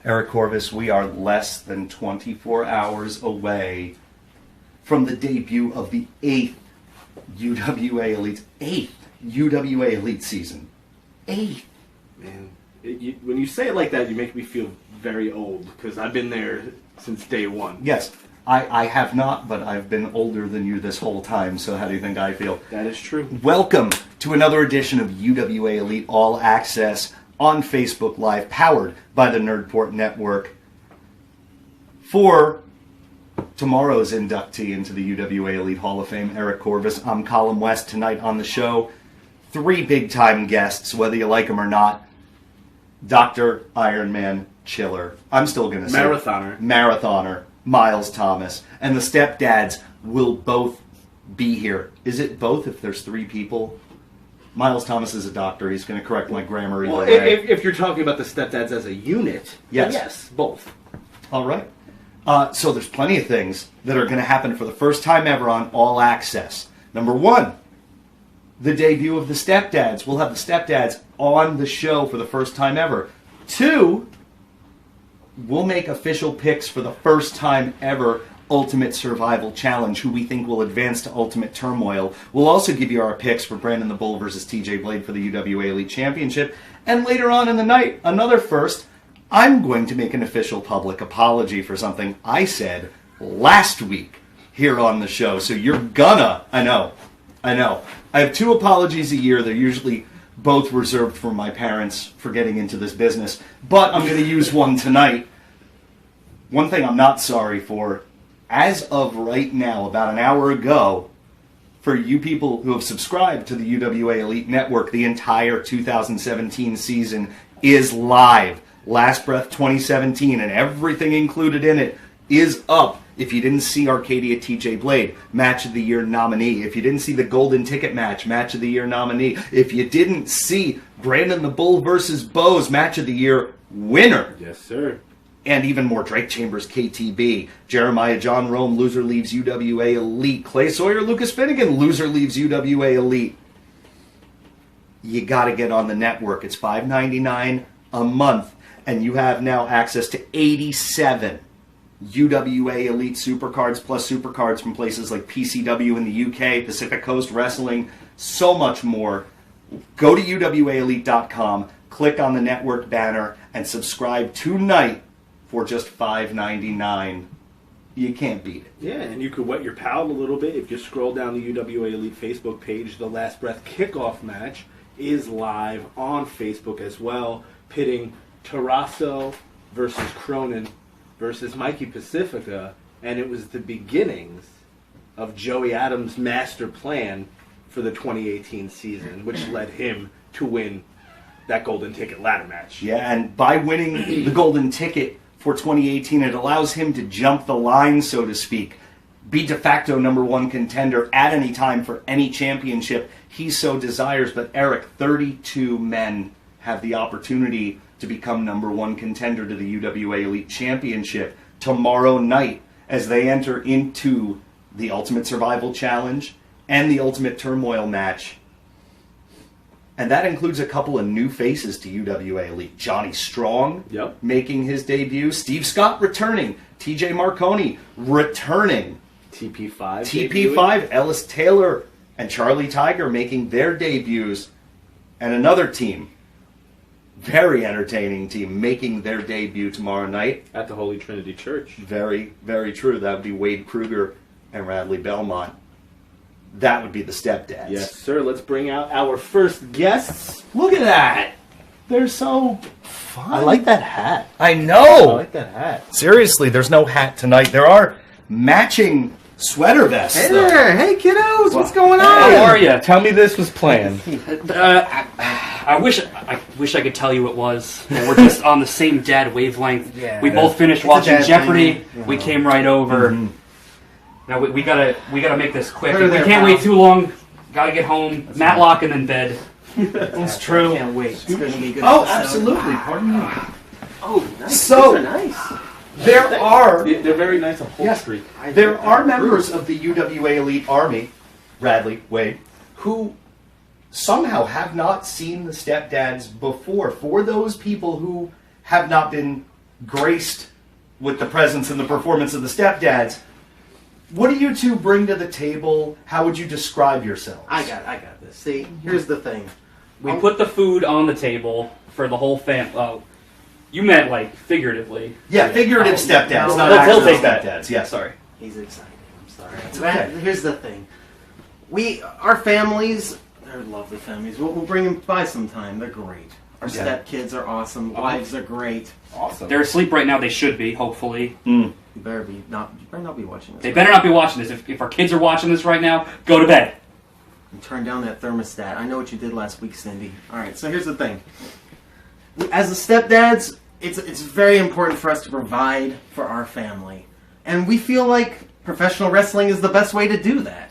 Eric Corvus, we are less than 24 hours away from the debut of the 8th UWA Elite season. 8th. Man, when you say it like that, you make me feel very old, because I've been there since day one. Yes, I have not, but I've been older than you this whole time, so how do you think I feel? That is true. Welcome to another edition of UWA Elite All Access on Facebook Live, powered by the Nerdport Network. For tomorrow's inductee into the UWA Elite Hall of Fame, Eric Corvus, I'm Colin West. Tonight on the show, 3 big-time guests, whether you like them or not. Dr. Ironman Chiller. I'm still going to say Marathoner, Miles Thomas. And the Stepdads will both be here. Is it both if there's 3 people? Miles Thomas is a doctor. He's going to correct my grammar either way. If you're talking about the Stepdads as a unit, yes, both. All right. So there's plenty of things that are going to happen for the first time ever on All Access. Number 1, the debut of the Stepdads. We'll have the Stepdads on the show for the first time ever. 2, we'll make official picks for the first time ever Ultimate Survival Challenge, who we think will advance to Ultimate Turmoil. We'll also give you our picks for Brandon the Bull versus TJ Blade for the UWA Elite Championship. And later on in the night, another first, I'm going to make an official public apology for something I said last week here on the show. So you're gonna, I know. I have 2 apologies a year. They're usually both reserved for my parents for getting into this business. But I'm going to use one tonight. One thing I'm not sorry for, as of right now, about an hour ago, for you people who have subscribed to the UWA Elite Network, the entire 2017 season is live. Last Breath 2017 and everything included in it is up. If you didn't see Arcadia TJ Blade, Match of the Year nominee. If you didn't see the Golden Ticket match, Match of the Year nominee. If you didn't see Brandon the Bull versus Bose, Match of the Year winner. Yes, sir. And even more, Drake Chambers, KTB, Jeremiah John Rome, loser leaves UWA Elite, Clay Sawyer, Lucas Finnegan, loser leaves UWA Elite. You got to get on the network. It's $5.99 a month, and you have now access to 87 UWA Elite Supercards plus Supercards from places like PCW in the UK, Pacific Coast Wrestling, so much more. Go to UWAElite.com, click on the network banner, and subscribe tonight for just $5.99. You can't beat it. Yeah, and you could wet your palate a little bit if you scroll down the UWA Elite Facebook page. The Last Breath kickoff match is live on Facebook as well, pitting Tarasso versus Cronin versus Mikey Pacifica, and it was the beginnings of Joey Adams' master plan for the 2018 season, which led him to win that Golden Ticket ladder match. Yeah, and by winning the Golden Ticket for 2018, it allows him to jump the line, so to speak, be de facto #1 contender at any time for any championship he so desires. But Eric, 32 men have the opportunity to become #1 contender to the UWA Elite Championship tomorrow night as they enter into the Ultimate Survival Challenge and the Ultimate Turmoil match. And that includes a couple of new faces to UWA Elite. Johnny Strong making his debut. Steve Scott returning. TJ Marconi returning. TP5. Ellis Taylor and Charlie Tiger making their debuts. And another team, very entertaining team, making their debut tomorrow night. At the Holy Trinity Church. Very, very true. That would be Wade Kruegrer and Radley Belmont. That would be the Stepdads. Yes, sir. Let's bring out our first guests. Look at that. They're so fun. I like that hat. I know. I like that hat. Seriously, there's no hat tonight. There are matching sweater vests. Hey there. Hey, kiddos. What's going on? How are you? Tell me this was planned. I wish I could tell you it was. We're just on the same dad wavelength. Yeah. We both finished watching Jeopardy. We came right over. Mm-hmm. Now we gotta make this quick. We can't wait too long. Gotta get home. Matlock and then bed. That's true. I can't wait. It's gonna be good. Oh, absolutely. Pardon me. Oh, nice. So these are nice. They're very nice upholstery. Yes, there are members of the UWA Elite Army, Radley, Wade, who somehow have not seen the Stepdads before. For those people who have not been graced with the presence and the performance of the Stepdads. What do you two bring to the table? How would you describe yourselves? I got this. See, here's the thing. We put the food on the table for the whole family. Oh, you meant like figuratively. Yeah, figurative Stepdads, no, not we'll actual take that. Stepdads. Yeah, sorry. He's excited. I'm sorry. It's okay. Here's the thing. Our families, they're lovely families. We'll bring them by sometime. They're great. Our stepkids are awesome. Wives are great. Awesome. They're asleep right now. They should be, hopefully. You better not be watching this. They better not be watching this. If our kids are watching this right now, go to bed. And turn down that thermostat. I know what you did last week, Cindy. All right, so here's the thing. As the stepdads, it's very important for us to provide for our family. And we feel like professional wrestling is the best way to do that.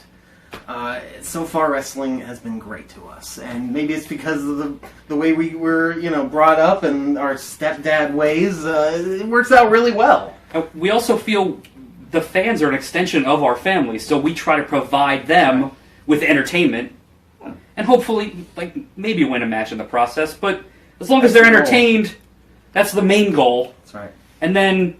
So far, wrestling has been great to us, and maybe it's because of the way we were, brought up and our stepdad ways. It works out really well. We also feel the fans are an extension of our family, so we try to provide them with entertainment, and hopefully, like maybe win a match in the process. But as long as they're entertained, that's the main goal. That's right. And then,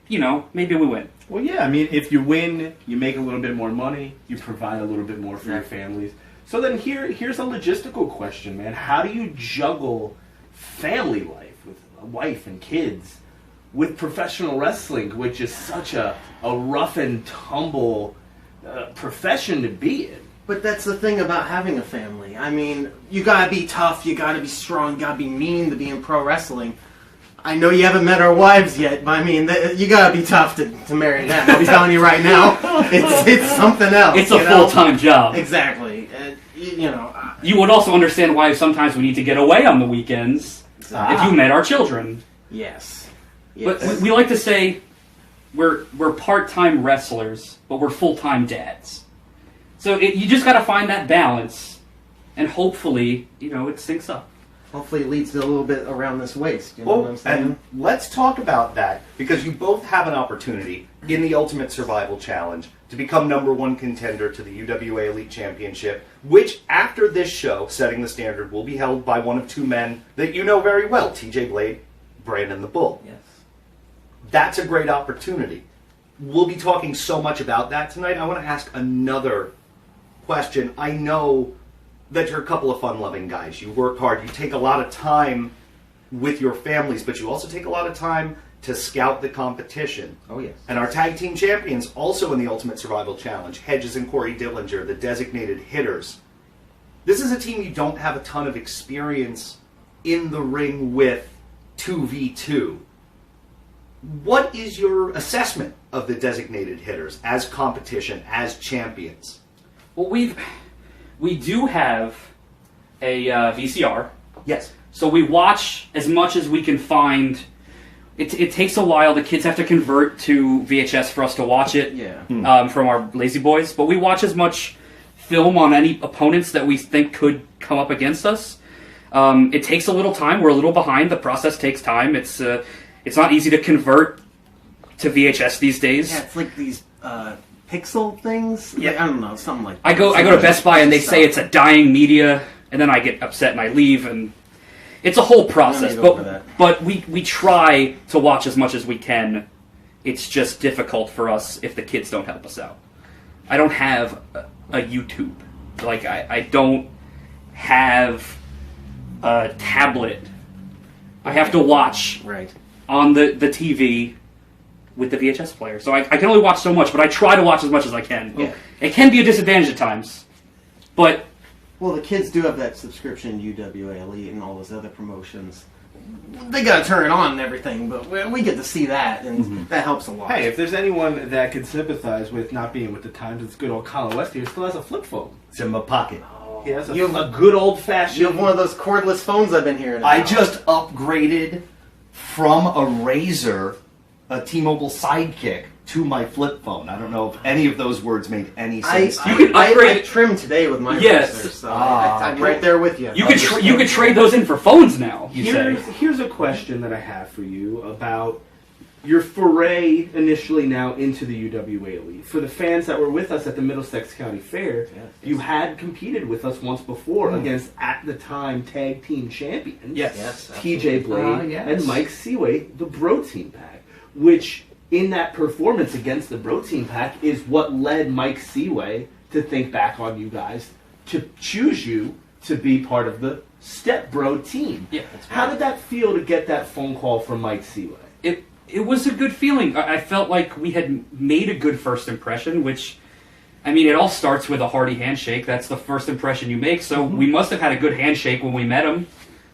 maybe we win. Well, yeah, I mean, if you win, you make a little bit more money, you provide a little bit more for your families. So then here's a logistical question, man. How do you juggle family life with a wife and kids with professional wrestling, which is such a rough and tumble profession to be in? But that's the thing about having a family. I mean, you gotta be tough, you gotta be strong, you gotta be mean to be in pro wrestling. I know you haven't met our wives yet, but I mean, you gotta be tough to marry them. I'm telling you right now, it's something else. It's a full-time job. Exactly. You would also understand why sometimes we need to get away on the weekends if you met our children. Yes. But we like to say we're part-time wrestlers, but we're full-time dads. So you just got to find that balance, and hopefully, it syncs up. Hopefully it leads to a little bit around this waist. You know what I'm saying? And let's talk about that, because you both have an opportunity in the Ultimate Survival Challenge to become #1 contender to the UWA Elite Championship, which after this show, Setting the Standard, will be held by one of two men that you know very well, TJ Blade, Brandon the Bull. Yes. That's a great opportunity. We'll be talking so much about that tonight. I want to ask another question. I know that you're a couple of fun-loving guys. You work hard. You take a lot of time with your families, but you also take a lot of time to scout the competition. Oh, yes. And our tag team champions, also in the Ultimate Survival Challenge, Hedges and Corey Dillinger, the designated hitters. This is a team you don't have a ton of experience in the ring with 2v2. What is your assessment of the designated hitters as competition, as champions? Well, we do have a VCR. Yes. So we watch as much as we can find. It takes a while. The kids have to convert to VHS for us to watch it. Yeah. From our lazy boys. But we watch as much film on any opponents that we think could come up against us. It takes a little time. We're a little behind. The process takes time. It's not easy to convert to VHS these days. Yeah, it's like these pixel things. Yeah. Like, I don't know, something like that. I go to Best Buy and they say it's a dying media, and then I get upset and I leave, and it's a whole process. But we try to watch as much as we can. It's just difficult for us if the kids don't help us out. I don't have a YouTube. Like I don't have a tablet. I have to watch on the TV with the VHS player. So I can only watch so much, but I try to watch as much as I can. Yeah. It can be a disadvantage at times, but... Well, the kids do have that subscription, UWA Elite, and all those other promotions. They gotta turn it on and everything, but we get to see that, and that helps a lot. Hey, if there's anyone that can sympathize with not being with the times, it's good old Colin West here. Still has a flip phone. It's in my pocket. He has a good old-fashioned... You have one of those cordless phones I've been hearing about. I just upgraded from a Razr, a T-Mobile Sidekick, to my flip phone. I don't know if any of those words made any sense. I trimmed today with my Yes. Razr, so I'm right there with you. You could trade those in for phones now, you say. Here's a question that I have for you about your foray initially now into the UWA Elite. For the fans that were with us at the Middlesex County Fair, you had competed with us once before against, at the time, tag team champions. Yes. TJ Blade and Mike Seaway, the Bro Team Pack, which in that performance against the Bro Team Pack is what led Mike Seaway to think back on you guys, to choose you to be part of the Step Bro team. Yeah, that's right. How did that feel to get that phone call from Mike Seaway? It was a good feeling. I felt like we had made a good first impression, which, I mean, it all starts with a hearty handshake. That's the first impression you make. So we must have had a good handshake when we met him.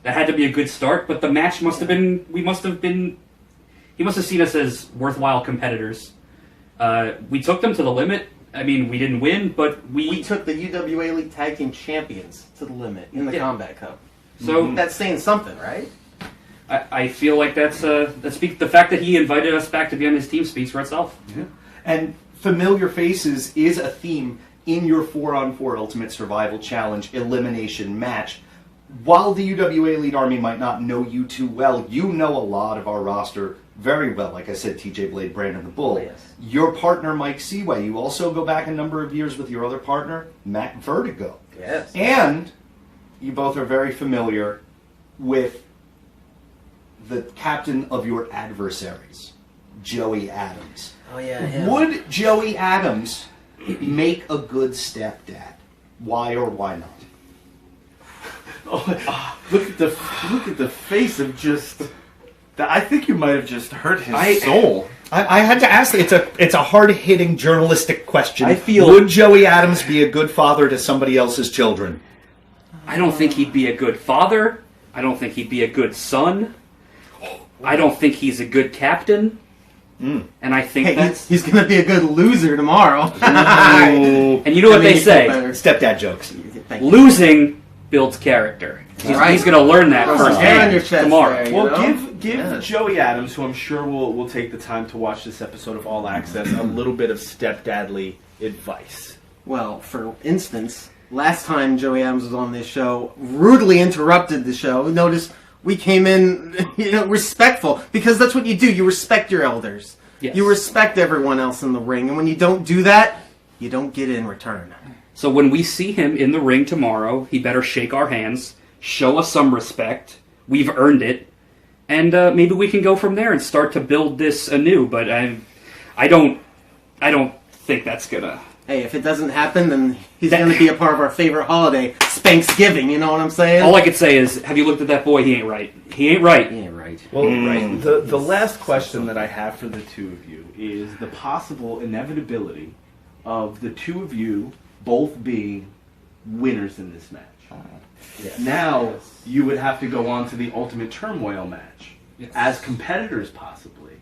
That had to be a good start. But the match must have been. He must have seen us as worthwhile competitors. We took them to the limit. I mean, we didn't win, but we took the UWA Elite Tag Team Champions to the limit in the Combat Cup. So that's saying something, right? I feel like the fact that he invited us back to be on his team speaks for itself. Yeah. And familiar faces is a theme in your 4-on-4 Ultimate Survival Challenge elimination match. While the UWA Elite Army might not know you too well, you know a lot of our roster very well. Like I said, TJ Blade, Brandon the Bull. Yes. Your partner, Mike Seaway. You also go back a number of years with your other partner, Matt Vertigo. Yes. And you both are very familiar with the captain of your adversaries, Joey Adams. Oh, yeah, him. Would Joey Adams make a good stepdad? Why or why not? Look at the face of just. I think you might have just hurt his soul. I had to ask. It's a hard-hitting journalistic question. I feel- Would Joey Adams be a good father to somebody else's children? I don't think he'd be a good father. I don't think he'd be a good son. I don't think he's a good captain. And I think He's going to be a good loser tomorrow. and you know what they say, Stepdad jokes. losing builds character. He's going to learn that firsthand tomorrow. There, Well, give Joey Adams, who I'm sure will take the time to watch this episode of All Access, a little bit of stepdadly advice. Well, for instance, last time Joey Adams was on this show, rudely interrupted the show. Notice we came in, respectful, because that's what you do. You respect your elders. Yes. You respect everyone else in the ring, and when you don't do that, you don't get in return. So when we see him in the ring tomorrow, he better shake our hands, show us some respect. We've earned it. And maybe we can go from there and start to build this anew. But I don't think that's gonna. Hey, if it doesn't happen, then he's going to be a part of our favorite holiday, Spanksgiving. You know what I'm saying? All I could say is, have you looked at that boy? He ain't right. He ain't right. He ain't right. Well, right. The last question that I have for the two of you is the possible inevitability of the two of you both being winners in this match. Yes. Now, you would have to go on to the Ultimate Turmoil match as competitors, possibly.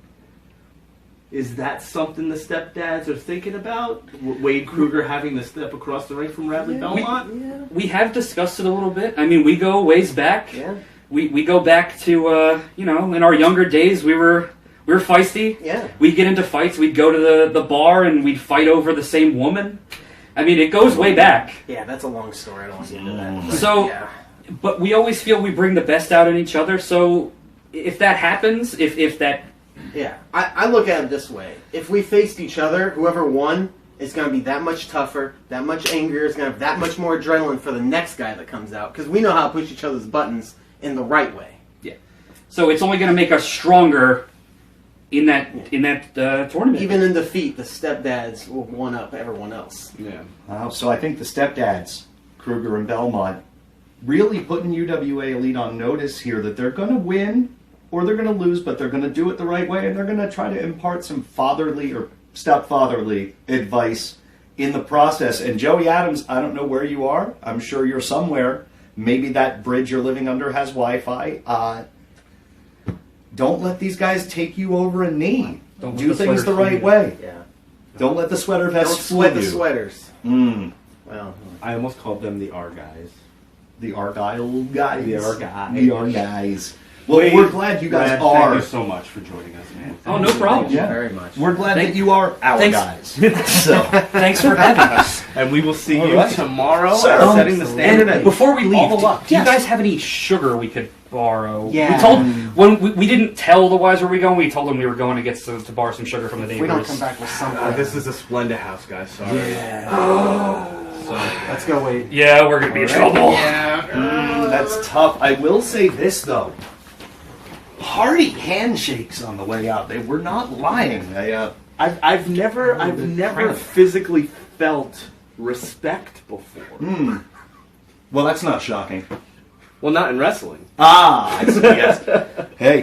Is that something the stepdads are thinking about? Wade Kruegrer having to step across the ring from Radley Belmont? We have discussed it a little bit. I mean, we go ways back. Yeah. We go back to in our younger days we were feisty. Yeah. We'd get into fights. We'd go to the bar and we'd fight over the same woman. I mean, it goes way back. Yeah, that's a long story. I don't want to get into that. So, but we always feel we bring the best out in each other. So, if that happens, if that. Yeah, I look at it this way. If we faced each other, whoever won is going to be that much tougher, that much angrier, is going to have that much more adrenaline for the next guy that comes out. Because we know how to push each other's buttons in the right way. Yeah. So it's only going to make us stronger in that tournament. Even in defeat, the stepdads will one-up everyone else. Yeah. So I think the stepdads, Kruegrer and Belmont, really putting UWA Elite on notice here that they're going to win or they're going to lose, but they're going to do it the right way, and they're going to try to impart some fatherly or stepfatherly advice in the process. And Joey Adams, I don't know where you are. I'm sure you're somewhere. Maybe that bridge you're living under has Wi-Fi. Don't let these guys take you over a knee. Don't Do let the things the sweaters right fool way. Yeah. Don't let the sweater vest Don't fool sweat the you. sweaters. Mm. Well, I almost called them the R guys. The Argyle guys. The Argyle. The Argyles. Well, Wade, we're glad you guys Rad, are. Thank you so much for joining us, man. Oh, no problem. thank you Yeah. very much. We're glad Thank- that you are our thanks. guys. So, Thanks for having us. And we will see All you right. tomorrow Sir. at Setting the Standard. And before we All the leave, luck. do you Yes. guys have any sugar we could borrow. Yeah. We told when we didn't tell the wives where we going. We told them we were going to get to borrow some sugar from the neighbors. We don't come back with something. This is a Splenda house, guys. Sorry. Let's go, Wade. Yeah, we're gonna be in trouble. That's tough. I will say this though. Hearty handshakes on the way out. They were not lying. I've never physically felt respect before. Well, that's not shocking. Well, not in wrestling. Ah, I see. Yes. Hey,